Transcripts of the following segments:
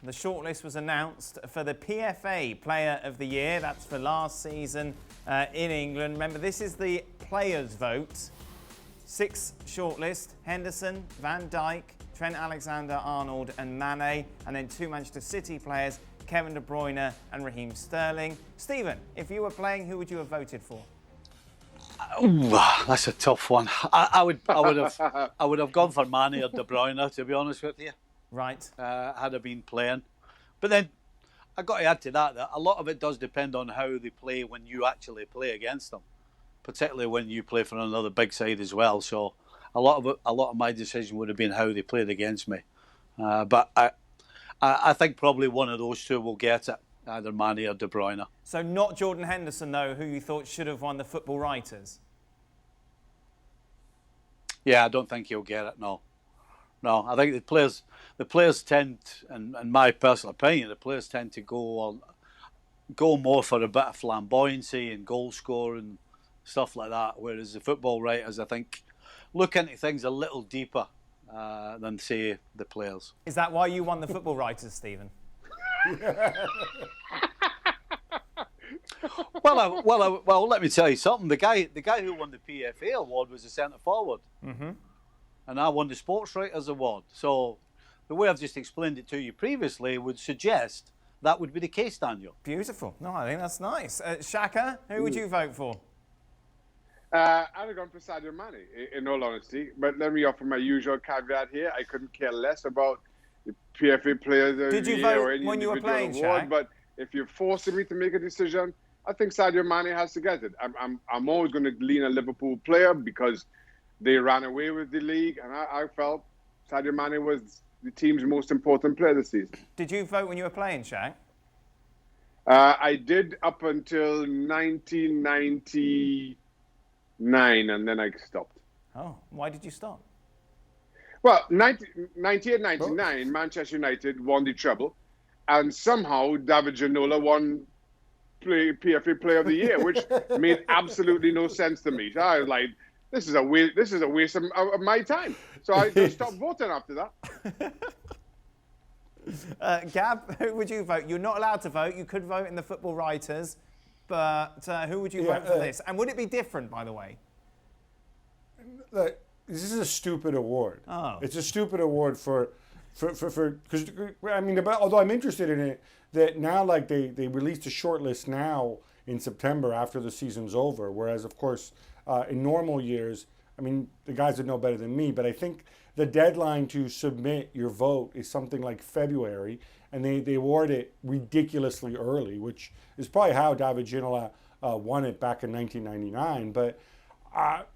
the shortlist was announced for the PFA Player of the Year. That's for last season in England. Remember, this is the players' vote. 6 shortlist: Henderson, Van Dijk, Trent Alexander-Arnold and Mane. And then 2 Manchester City players, Kevin De Bruyne and Raheem Sterling. Stephen, if you were playing, who would you have voted for? Ooh, that's a tough one. I would have gone for Mane or De Bruyne, to be honest with you. Right. Had I been playing. But then I got to add to that a lot of it does depend on how they play when you actually play against them, particularly when you play for another big side as well. So a lot of my decision would have been how they played against me. But I think probably one of those two will get it, either Mane or De Bruyne. So not Jordan Henderson, though, who you thought should have won the Football Writers? Yeah, I don't think he'll get it. No, I think the players tend, in my personal opinion, the players tend to go more for a bit of flamboyancy and goal scoring, stuff like that. Whereas the football writers, I think, look into things a little deeper than, say, the players. Is that why you won the Football Writers, Stephen? Well, let me tell you something. The guy who won the PFA award was a centre forward, and I won the Sports Writers Award. So the way I've just explained it to you previously would suggest that would be the case, Daniel. Beautiful. No, I think that's nice. Shaka, who would you vote for? I'd have gone for Sadio Mane, in all honesty. But let me offer my usual caveat here. I couldn't care less about the PFA Players of Did the you Year vote or any when you were individual playing, award. Shaq? But if you're forcing me to make a decision, I think Sadio Mane has to get it. I'm always going to lean a Liverpool player because they ran away with the league, and I felt Sadio Mane was the team's most important player this season. Did you vote when you were playing, Shaq? I did up until 1999, and then I stopped. Oh, why did you stop? Well, 98-99, Manchester United won the treble, and somehow David Ginola won PFA Player of the Year, which made absolutely no sense to me. So I was like, this is a waste of my time. So I just stopped voting after that. Gab, who would you vote? You're not allowed to vote. You could vote in the Football Writers, but who would you vote for this? And would it be different, by the way? Look, this is a stupid award. Oh. It's a stupid award for because I mean, although I'm interested in it, that now like they released a short list now in September after the season's over, whereas of course in normal years, I mean, the guys would know better than me, but I think the deadline to submit your vote is something like February, and they award it ridiculously early, which is probably how David Ginola won it back in 1999. But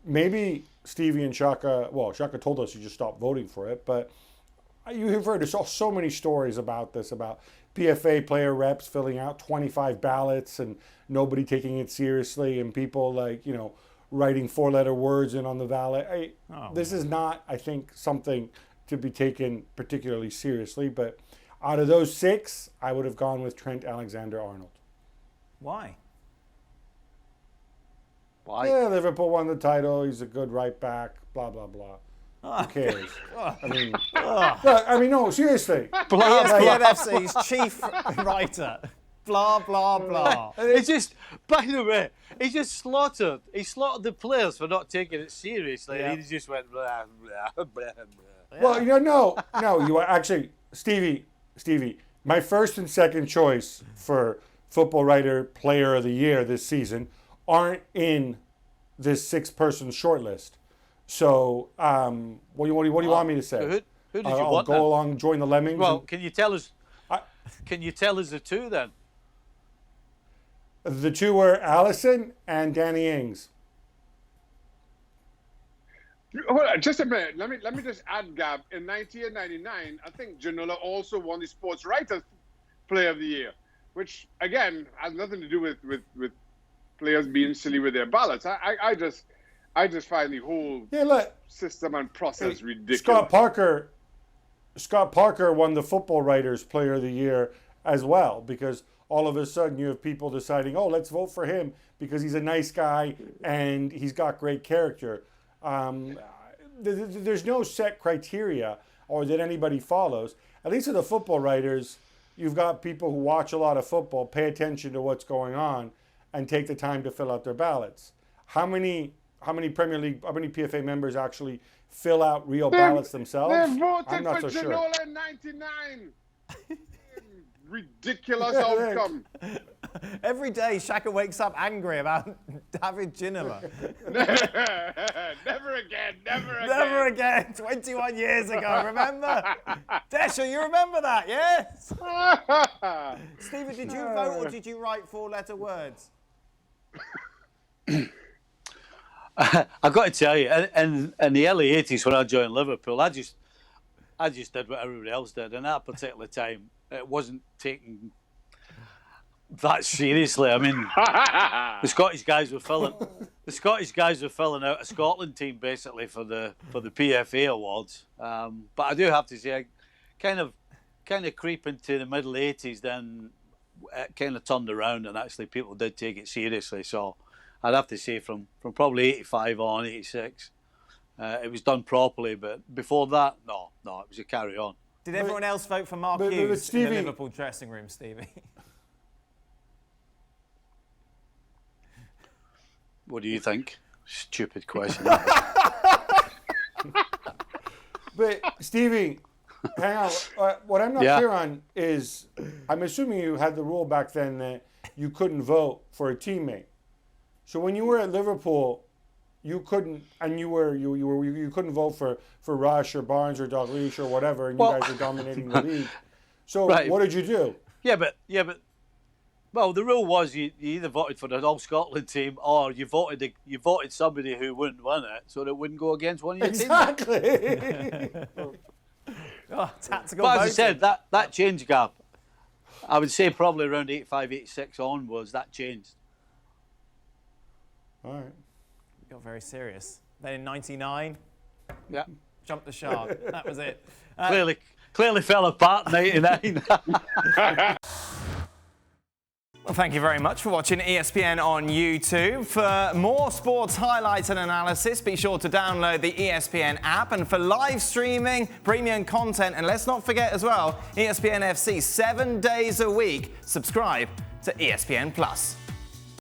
maybe Stevie and Shaka, well, Shaka told us you just stopped voting for it, but you've heard so many stories about this, about PFA player reps filling out 25 ballots and nobody taking it seriously, and people like, writing 4-letter words in on the ballot. This is not, I think, something to be taken particularly seriously, but out of those 6, I would have gone with Trent Alexander-Arnold. Why? Yeah, Liverpool won the title. He's a good right back, blah, blah, blah. Who cares? I mean, no, seriously. ESPN FC's chief writer. Blah, blah, blah. It's just, by the way, he slaughtered the players for not taking it seriously. Yeah. And he just went blah, blah, blah, blah. Well, no, you are actually, Stevie, my first and second choice for Football Writer Player of the Year this season aren't in this 6-person shortlist. So, what do you want me to say? Who did you I'll want go then? along, join the Lemmings. Well, can you tell us? Can you tell us the two then? The two were Allison and Danny Ings. Hold on, just a minute. Let me just add, Gab. In 1999, I think Ginola also won the Sports Writers Player of the Year, which again has nothing to do with players being silly with their ballots. I just find the whole system and process ridiculous. Scott Parker won the Football Writers Player of the Year as well, because all of a sudden you have people deciding, oh, let's vote for him because he's a nice guy and he's got great character. There's no set criteria or that anybody follows. At least with the Football Writers, you've got people who watch a lot of football, pay attention to what's going on, and take the time to fill out their ballots. How many PFA members actually fill out real ballots themselves? They voted I'm not for so sure. Ginola in '99. Ridiculous outcome. Every day, Shaka wakes up angry about David Ginola. Never again, never again. Never again. 21 years ago, remember? Desha, you remember that, yes? Stephen, did you vote or did you write four-letter words? I've got to tell you, in the early 80s when I joined Liverpool, I just did what everybody else did. And at that particular time, it wasn't taken that seriously. I mean, the Scottish guys were filling out a Scotland team basically for the PFA awards. But I do have to say, kind of creep into the middle 80s, then it kind of turned around and actually people did take it seriously. So I'd have to say from probably 85 on, 86, it was done properly. But before that, no, it was a carry on. Did everyone else vote for Mark Hughes in the Liverpool dressing room, Stevie? What do you think? Stupid question. But Stevie, hang on. What I'm not clear on is, I'm assuming you had the rule back then that you couldn't vote for a teammate. So when you were at Liverpool, you couldn't, and you couldn't vote for Rush or Barnes or Dalglish or whatever, and you guys were dominating the league. So what did you do? Yeah, but well, the rule was you either voted for the All Scotland team or you voted somebody who wouldn't win it, so that it wouldn't go against one of your teams. Exactly. Tactical. But as I said, that changed, Gab. I would say probably around 85, 86 onwards, that changed. All right. Got very serious. Then in '99, jumped the shark. That was it. Clearly fell apart in '89. Well, thank you very much for watching ESPN on YouTube. For more sports highlights and analysis, be sure to download the ESPN app. And for live streaming, premium content, and let's not forget as well, ESPN FC 7 days a week. Subscribe to ESPN Plus.